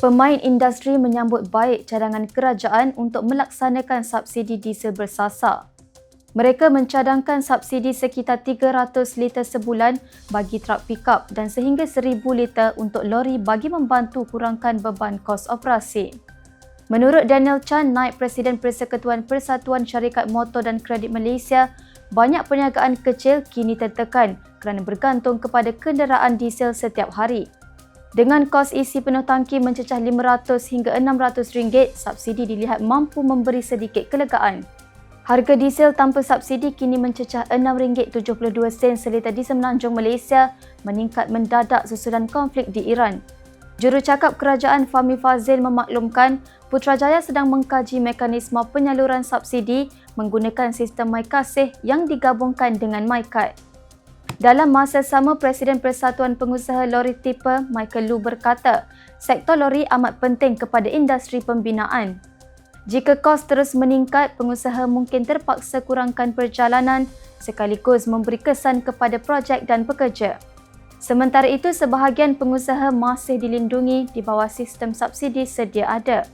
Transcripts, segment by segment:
Pemain industri menyambut baik cadangan kerajaan untuk melaksanakan subsidi diesel bersasar. Mereka mencadangkan subsidi sekitar 300 liter sebulan bagi trak pikap dan sehingga 1,000 liter untuk lori bagi membantu kurangkan beban kos operasi. Menurut Daniel Chan, Naib Presiden Persekutuan Persatuan Syarikat Motor dan Kredit Malaysia, banyak perniagaan kecil kini tertekan kerana bergantung kepada kenderaan diesel setiap hari. Dengan kos isi penuh tangki mencecah RM500 hingga RM600, subsidi dilihat mampu memberi sedikit kelegaan. Harga diesel tanpa subsidi kini mencecah RM6.72 seliter di Semenanjung Malaysia, meningkat mendadak susulan konflik di Iran. Jurucakap Kerajaan Fahmi Fazil memaklumkan Putrajaya sedang mengkaji mekanisme penyaluran subsidi menggunakan sistem MyKasih yang digabungkan dengan MyKad. Dalam masa sama, Presiden Persatuan Pengusaha Lori Tipper, Michael Lu berkata, sektor lori amat penting kepada industri pembinaan. Jika kos terus meningkat, pengusaha mungkin terpaksa kurangkan perjalanan sekaligus memberi kesan kepada projek dan pekerja. Sementara itu, sebahagian pengusaha masih dilindungi di bawah sistem subsidi sedia ada.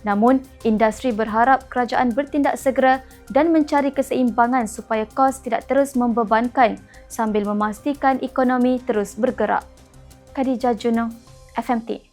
Namun, industri berharap kerajaan bertindak segera dan mencari keseimbangan supaya kos tidak terus membebankan sambil memastikan ekonomi terus bergerak. Khadijah Juno, FMT.